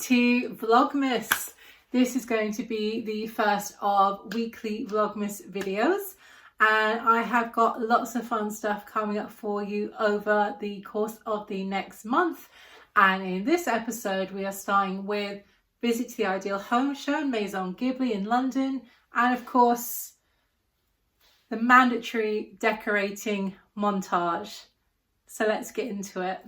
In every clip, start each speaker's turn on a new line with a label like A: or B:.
A: to Vlogmas. This is going to be the first of weekly Vlogmas videos, and I have got lots of fun stuff coming up for you over the course of the next month. And in this episode we are starting with Visit to the Ideal Home Show, Maison Ghibli in London, and of course the mandatory decorating montage. So let's get into it.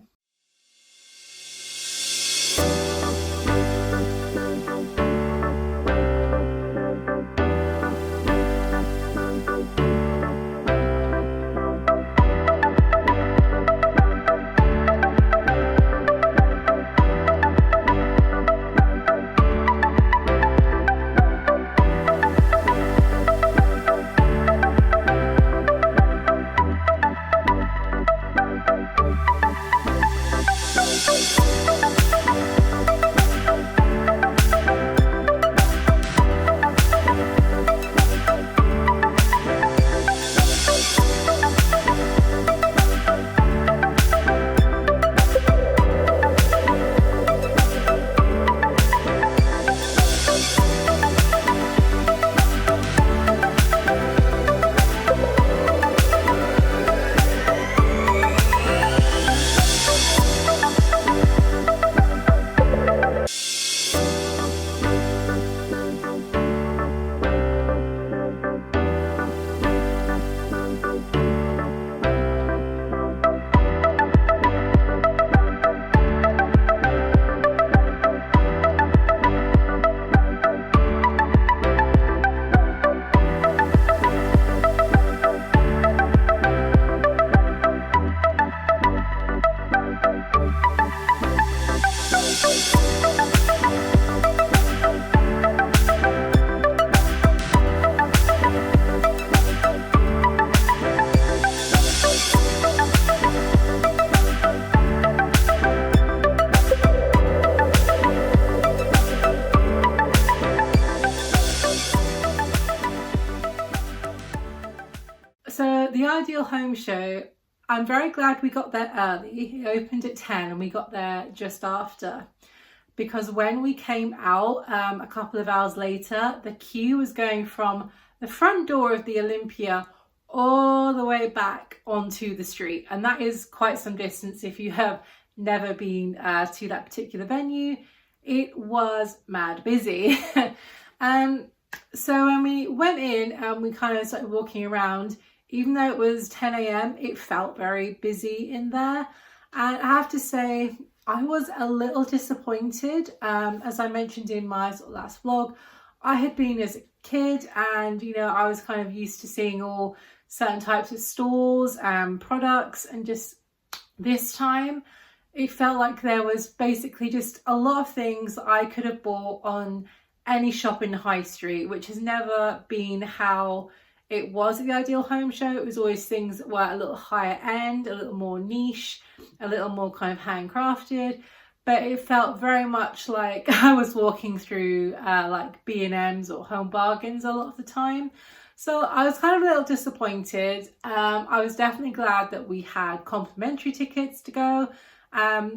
A: So the Ideal Home Show, I'm very glad we got there early. It opened at 10 and we got there just after, because when we came out a couple of hours later, the queue was going from the front door of the Olympia all the way back onto the street, and that is quite some distance if you have never been to that particular venue. It was mad busy. So when we went in and we kind of started walking around, even though it was 10 a.m, it felt very busy in there. And I have to say, I was a little disappointed. As I mentioned in my last vlog, I had been as a kid and, I was kind of used to seeing all certain types of stalls and products. And just this time, it felt like there was basically just a lot of things that I could have bought on any shop in the high street, which has never been how it was at the Ideal Home Show. It was always things that were a little higher end, a little more niche, a little more kind of handcrafted, but it felt very much like I was walking through like B&Ms or Home Bargains a lot of the time. So I was kind of a little disappointed. I was definitely glad that we had complimentary tickets to go,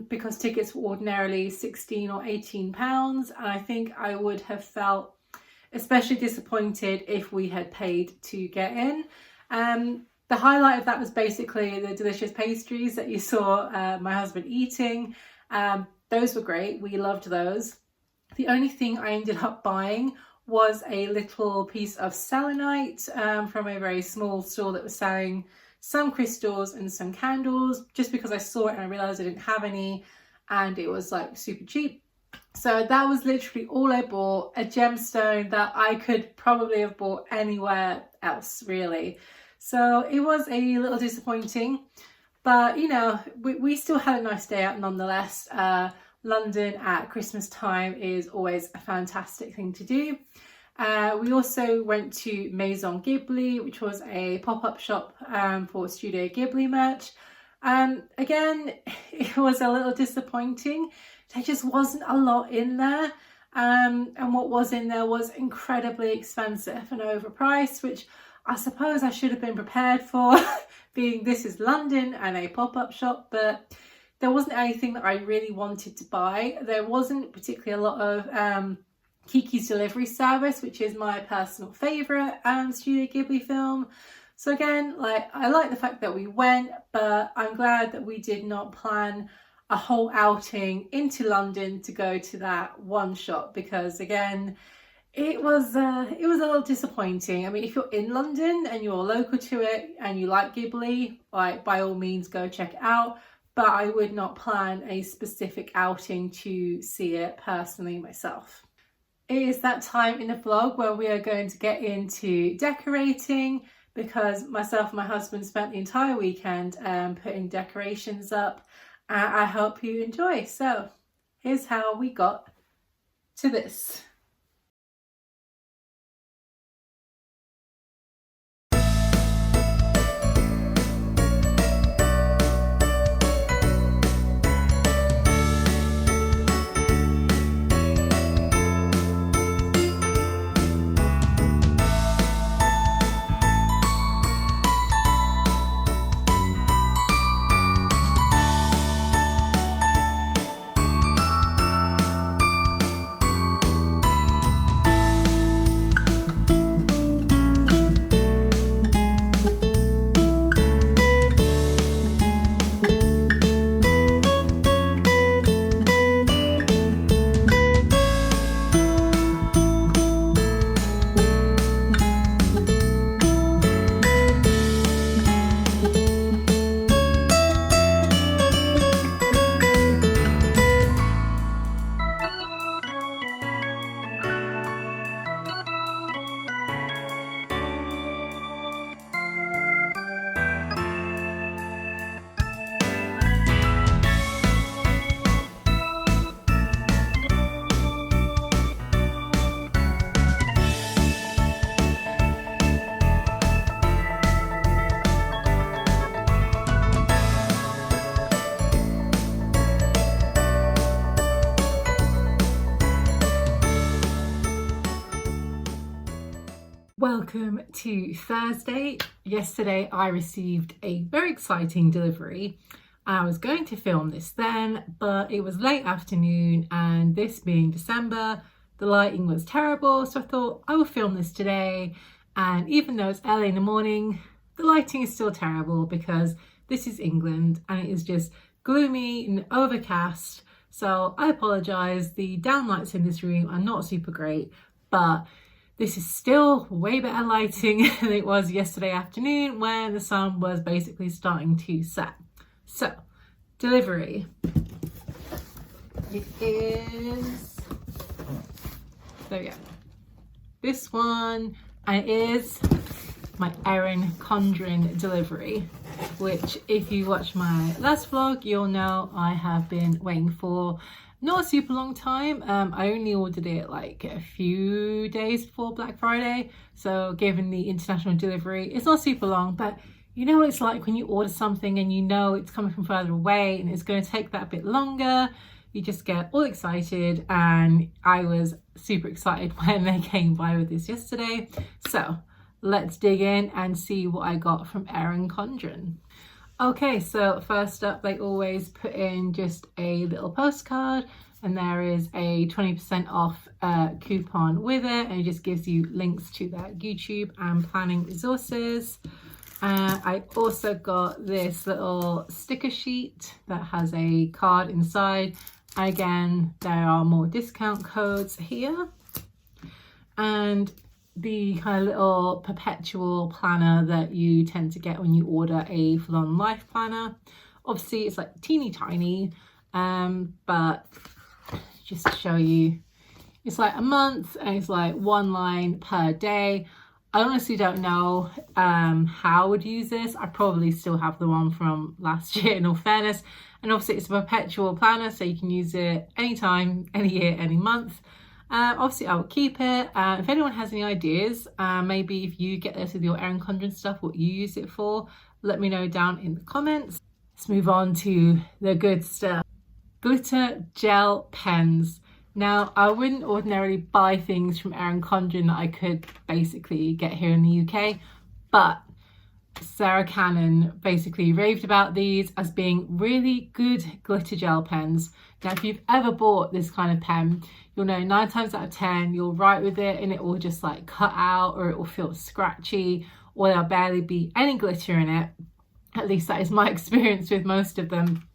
A: because tickets were ordinarily £16 or £18, and I think I would have felt especially disappointed if we had paid to get in. The highlight of that was basically the delicious pastries that you saw my husband eating. Those were great. We loved those. The only thing I ended up buying was a little piece of selenite from a very small store that was selling some crystals and some candles, just because I saw it and I realized I didn't have any and it was like super cheap. So that was literally all I bought, a gemstone that I could probably have bought anywhere else, really. So it was a little disappointing, but we still had a nice day out nonetheless. London at Christmas time is always a fantastic thing to do. We also went to Maison Ghibli, which was a pop-up shop for Studio Ghibli merch. Again, it was a little disappointing. There just wasn't a lot in there. And what was in there was incredibly expensive and overpriced, which I suppose I should have been prepared for, being this is London and a pop-up shop. But there wasn't anything that I really wanted to buy. There wasn't particularly a lot of Kiki's Delivery Service, which is my personal favourite Studio Ghibli film. So again, like, I like the fact that we went, but I'm glad that we did not plan a whole outing into London to go to that one shop, because again, it was a little disappointing. I mean, if you're in London and you're local to it and you like Ghibli, like, by all means go check it out. But I would not plan a specific outing to see it personally myself. It is that time in the vlog where we are going to get into decorating, because myself and my husband spent the entire weekend putting decorations up, and I hope you enjoy. So here's how we got to this. Welcome to Thursday. Yesterday I received a very exciting delivery. I was going to film this then, but it was late afternoon, and this being December, the lighting was terrible, so I thought I will film this today. And even though it's early in the morning, the lighting is still terrible because this is England and it is just gloomy and overcast. So I apologise, the downlights in this room are not super great, but this is still way better lighting than it was yesterday afternoon when the sun was basically starting to set. So, delivery. It is, there we go. This one, and it is my Erin Condren delivery, which if you watch my last vlog, you'll know I have been waiting for not a super long time. I only ordered it like a few days before Black Friday, so given the international delivery, it's not super long, but you know what it's like when you order something and you know it's coming from further away and it's going to take that a bit longer. You just get all excited, and I was super excited when they came by with this yesterday. So let's dig in and see what I got from Erin Condren. Okay, so first up, they always put in just a little postcard, and there is a 20% off coupon with it, and it just gives you links to their YouTube and planning resources. I also got this little sticker sheet that has a card inside. Again, there are more discount codes here, and the kind of little perpetual planner that you tend to get when you order a full-on life planner. Obviously it's like teeny tiny, but just to show you, it's like a month and it's like one line per day. I honestly don't know how I would use this. I probably still have the one from last year, in all fairness, and obviously it's a perpetual planner, so you can use it anytime, any year, any month. Obviously I will keep it. If anyone has any ideas, maybe if you get this with your Erin Condren stuff, what you use it for, let me know down in the comments. Let's move on to the good stuff. Glitter gel pens. Now, I wouldn't ordinarily buy things from Erin Condren that I could basically get here in the UK, but Sarah Cannon basically raved about these as being really good glitter gel pens. Now, if you've ever bought this kind of pen, you'll know 9 times out of 10 you'll write with it and it will just like cut out, or it will feel scratchy, or there'll barely be any glitter in it. At least that is my experience with most of them.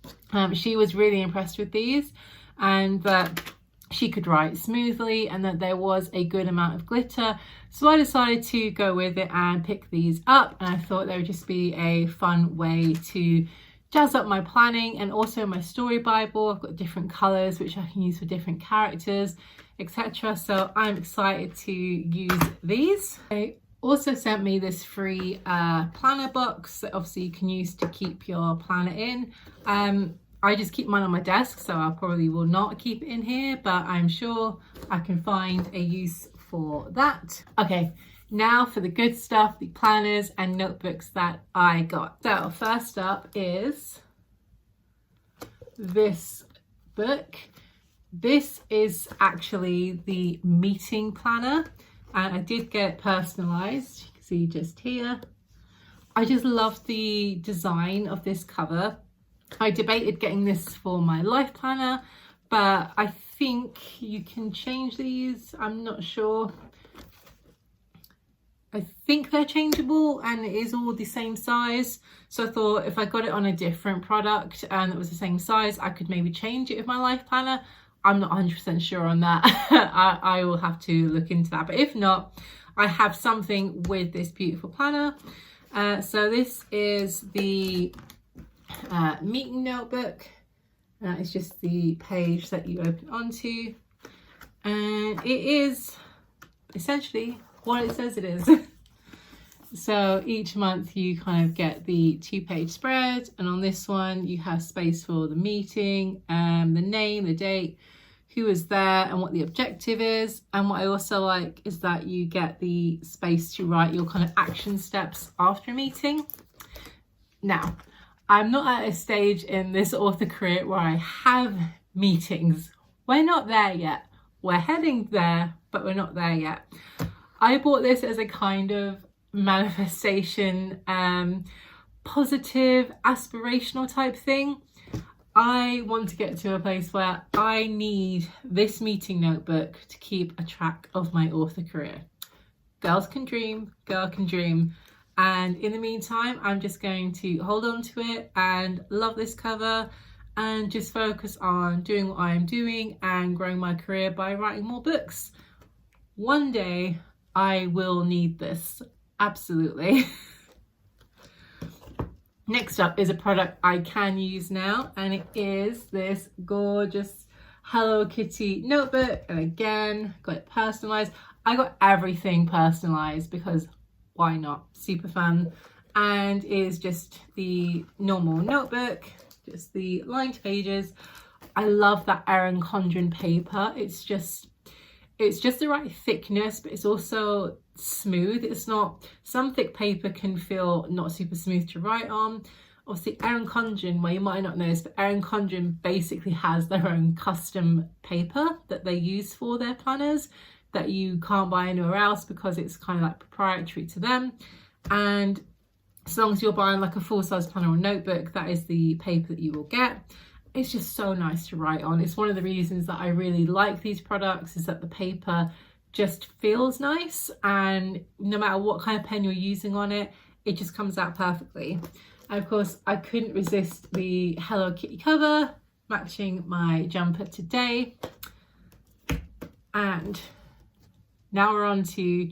A: She was really impressed with these, and that she could write smoothly and that there was a good amount of glitter. So I decided to go with it and pick these up, and I thought they would just be a fun way to jazz up my planning and also my story Bible. I've got different colours which I can use for different characters, etc. So I'm excited to use these. They also sent me this free planner box that obviously you can use to keep your planner in. I just keep mine on my desk, so I probably will not keep it in here, but I'm sure I can find a use for that. Okay, now for the good stuff, the planners and notebooks that I got. So first up is this book. This is actually the meeting planner, and I did get it personalized. You can see just here. I just love the design of this cover. I debated getting this for my life planner, but I think you can change these. I'm not sure. I think they're changeable and it is all the same size. So I thought if I got it on a different product and it was the same size, I could maybe change it with my life planner. I'm not 100% sure on that. I will have to look into that. But if not, I have something with this beautiful planner. So this is the meeting notebook. It's just the page that you open onto, and it is essentially what it says it is. So each month you kind of get the 2-page spread, and on this one you have space for the meeting, the name, the date, who is there, and what the objective is. And what I also like is that you get the space to write your kind of action steps after a meeting. Now, I'm not at a stage in this author career where I have meetings. We're not there yet. We're heading there, but we're not there yet. I bought this as a kind of manifestation, positive, aspirational type thing. I want to get to a place where I need this meeting notebook to keep a track of my author career. Girls can dream, girl can dream. And in the meantime, I'm just going to hold on to it and love this cover and just focus on doing what I am doing and growing my career by writing more books. One day I will need this, absolutely. Next up is a product I can use now, and it is this gorgeous Hello Kitty notebook. And again, got it personalized. I got everything personalized because why not? Super fun. And is just the normal notebook, just the lined pages. I love that Erin Condren paper. It's just the right thickness, but it's also smooth. It's not, some thick paper can feel not super smooth to write on. Obviously Erin Condren, well, you might not know this, but Erin Condren basically has their own custom paper that they use for their planners that you can't buy anywhere else because it's kind of like proprietary to them. And as long as you're buying like a full-size planner or notebook, that is the paper that you will get. It's just so nice to write on. It's one of the reasons that I really like these products, is that the paper just feels nice, and no matter what kind of pen you're using on it, it just comes out perfectly. And of course, I couldn't resist the Hello Kitty cover, matching my jumper today. And now we're on to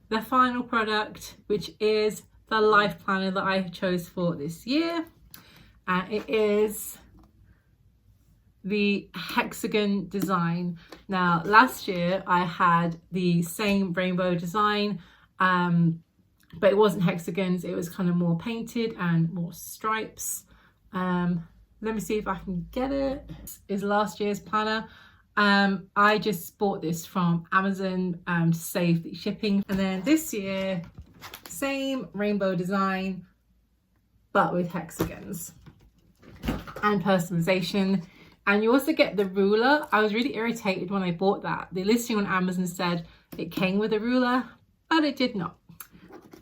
A: the final product, which is the life planner that I chose for this year. And it is the hexagon design. Now, last year I had the same rainbow design, but it wasn't hexagons. It was kind of more painted and more stripes. Let me see if I can get it. This is last year's planner. I just bought this from Amazon to save the shipping. And then this year, same rainbow design, but with hexagons and personalization. And you also get the ruler. I was really irritated when I bought that. The listing on Amazon said it came with a ruler, but it did not.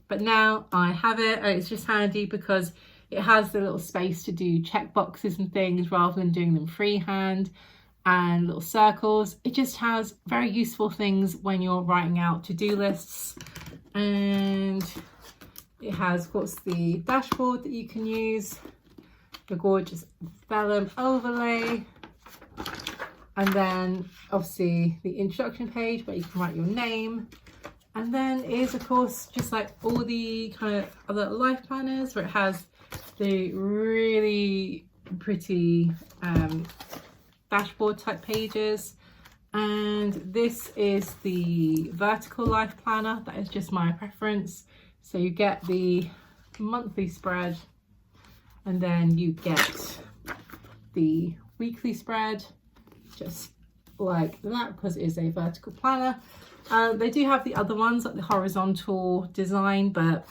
A: but now I have it, and it's just handy because it has the little space to do check boxes and things rather than doing them freehand, and little circles. It just has very useful things when you're writing out to-do lists. And it has, of course, the dashboard that you can use, the gorgeous vellum overlay, and then obviously the introduction page where you can write your name. And then is, of course, just like all the kind of other life planners, where it has the really pretty dashboard type pages. And this is the vertical life planner. That is just my preference. So you get the monthly spread, and then you get the weekly spread, just like that, because it is a vertical planner. They do have the other ones, like the horizontal design, but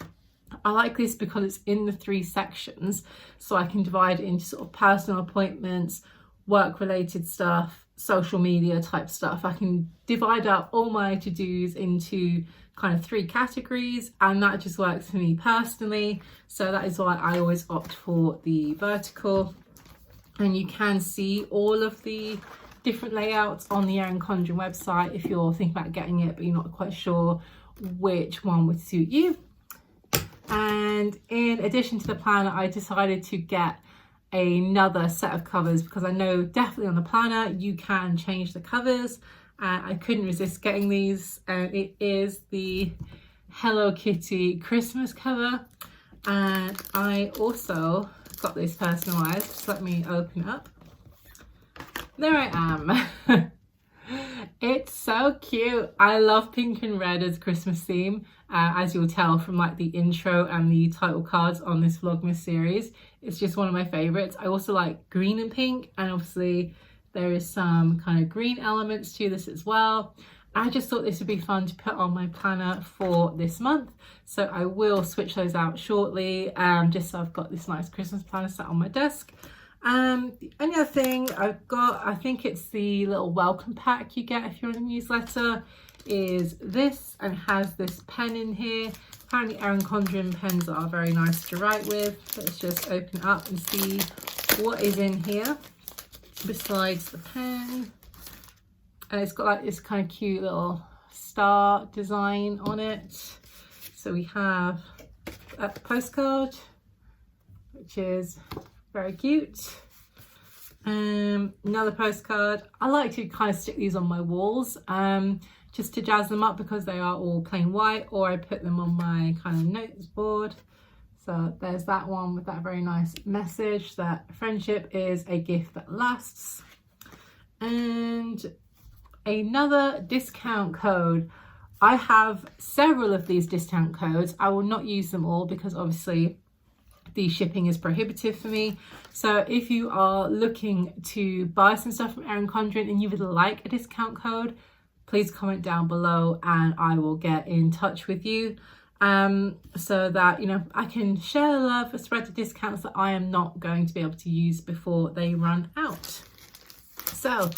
A: I like this because it's in the 3 sections, so I can divide it into sort of personal appointments, work related stuff, social media type stuff. I can divide up all my to-dos into kind of 3 categories, and that just works for me personally. So that is why I always opt for the vertical. And you can see all of the different layouts on the Erin Condren website if you're thinking about getting it but you're not quite sure which one would suit you. And in addition to the planner, I decided to get another set of covers because I know definitely on the planner you can change the covers. I couldn't resist getting these, and it is the Hello Kitty Christmas cover. And I also got this personalized, so let me open it up. There I am. It's so cute. I love pink and red as Christmas theme, as you'll tell from like the intro and the title cards on this Vlogmas series. It's just one of my favorites. I also like green and pink, and obviously there is some kind of green elements to this as well. I just thought this would be fun to put on my planner for this month, so I will switch those out shortly, just so I've got this nice Christmas planner sat on my desk. The only other thing I've got, I think it's the little welcome pack you get if you're in a newsletter, is this, and it has this pen in here. Apparently Erin Condren pens are very nice to write with. Let's just open it up and see what is in here besides the pen. And it's got like this kind of cute little star design on it. So we have a postcard, which is very cute. Another postcard. I like to kind of stick these on my walls just to jazz them up because they are all plain white, or I put them on my kind of notes board. So there's that one with that very nice message that friendship is a gift that lasts. And another discount code. I have several of these discount codes. I will not use them all because obviously the shipping is prohibitive for me. So if you are looking to buy some stuff from Erin Condren and you would like a discount code, please comment down below and I will get in touch with you, so that, you know, I can share the love and spread the discounts that I am not going to be able to use before they run out. So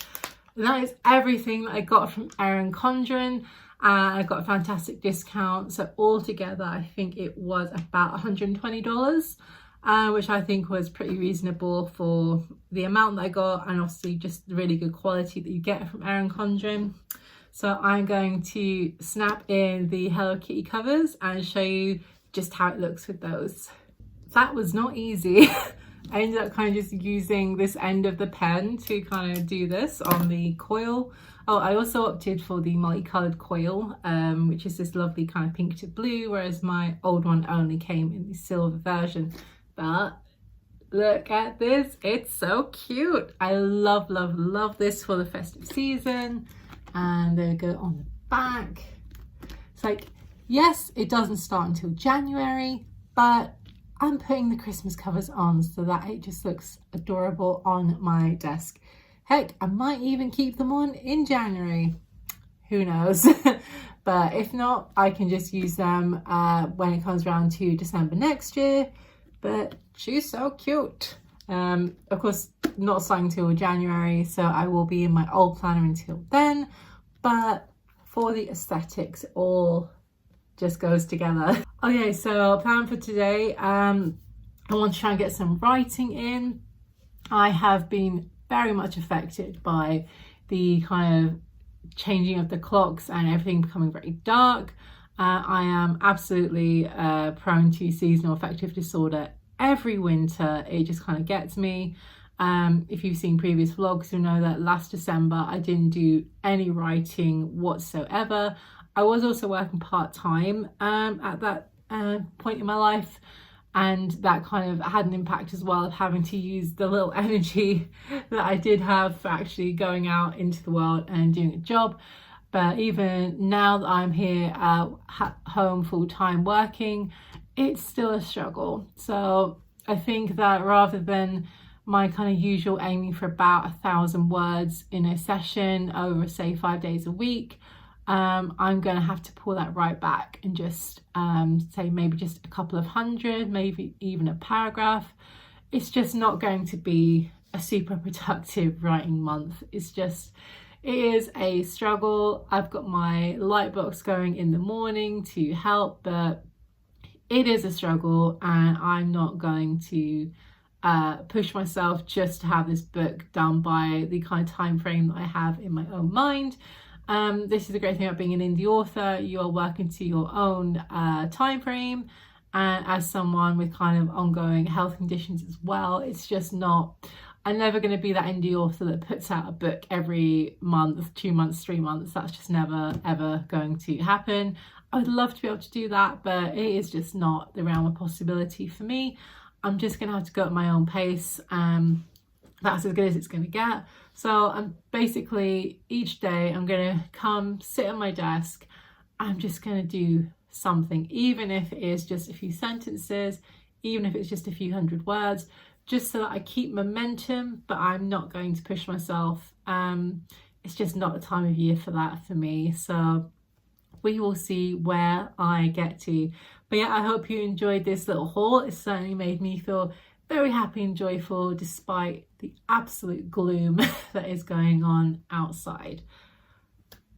A: that is everything that I got from Erin Condren. I got a fantastic discount, so altogether I think it was about $120, which I think was pretty reasonable for the amount that I got, and obviously just the really good quality that you get from Erin Condren. So I'm going to snap in the Hello Kitty covers and show you just how it looks with those. That was not easy. I ended up kind of just using this end of the pen to kind of do this on the coil. Oh, I also opted for the multicolored coil, which is this lovely kind of pink to blue, whereas my old one only came in the silver version. But look at this, it's so cute. I love, love, love this for the festive season. And there we go on the back. It's like, yes, it doesn't start until January, but I'm putting the Christmas covers on so that it just looks adorable on my desk. Heck, I might even keep them on in January. Who knows? But if not, I can just use them when it comes around to December next year. But she's so cute. Of course, not starting until January, so I will be in my old planner until then. But for the aesthetics, it all just goes together. Okay, so plan for today. I want to try and get some writing in. I have been very much affected by the kind of changing of the clocks and everything becoming very dark. I am absolutely prone to seasonal affective disorder every winter. It just kind of gets me. If you've seen previous vlogs, you'll know that last December I didn't do any writing whatsoever. I was also working part-time at that point in my life, and that kind of had an impact as well of having to use the little energy that I did have for actually going out into the world and doing a job. But even now that I'm here at home full-time working, it's still a struggle. So I think that rather than my kind of usual aiming for about 1,000 words in a session over, say, 5 days a week, I'm going to have to pull that right back and just say maybe just a couple of hundred, maybe even a paragraph. It's just not going to be a super productive writing month. It is a struggle. I've got my light box going in the morning to help, but it is a struggle, and I'm not going to push myself just to have this book done by the kind of time frame that I have in my own mind. This is the great thing about being an indie author. You are working to your own time frame, and as someone with kind of ongoing health conditions as well, it's just not, I'm never going to be that indie author that puts out a book every month, 2 months, 3 months. That's just never ever going to happen. I would love to be able to do that, but it is just not the realm of possibility for me. I'm just going to have to go at my own pace. That's as good as it's going to get. So I'm basically, each day I'm going to come sit at my desk. I'm just going to do something, even if it is just a few sentences, even if it's just a few hundred words, just so that I keep momentum, but I'm not going to push myself. It's just not the time of year for that for me. So we will see where I get to. But yeah, I hope you enjoyed this little haul. It certainly made me feel very happy and joyful despite the absolute gloom that is going on outside.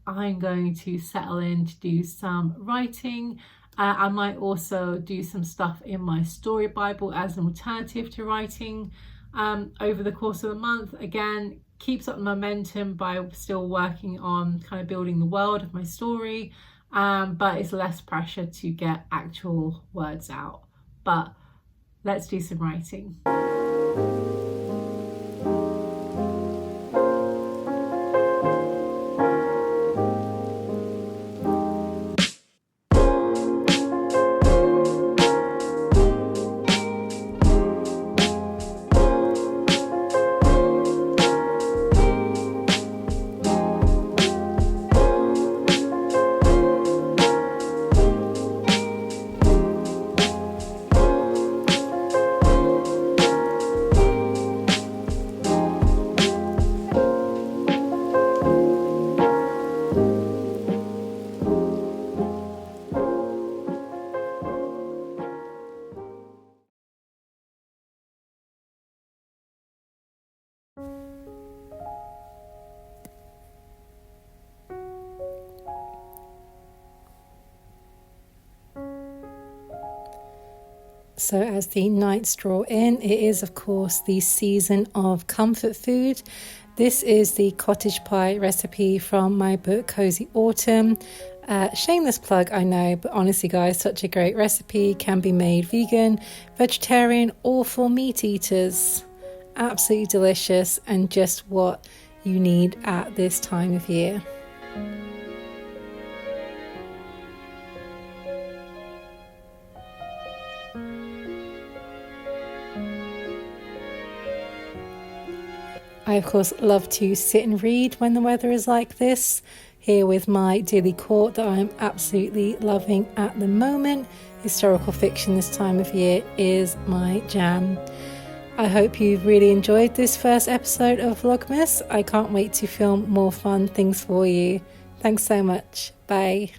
A: I'm going to settle in to do some writing. I might also do some stuff in my story Bible as an alternative to writing over the course of the month. Again, keeps up the momentum by still working on kind of building the world of my story, but it's less pressure to get actual words out. But let's do some writing. So as the nights draw in, it is of course the season of comfort food. This is the cottage pie recipe from my book Cozy Autumn. Shameless plug, I know, but honestly guys, such a great recipe. Can be made vegan, vegetarian, or for meat eaters. Absolutely delicious and just what you need at this time of year. I of course love to sit and read when the weather is like this, here with my daily court that I am absolutely loving at the moment. Historical fiction this time of year is my jam. I hope you've really enjoyed this first episode of Vlogmas. I can't wait to film more fun things for you. Thanks so much. Bye.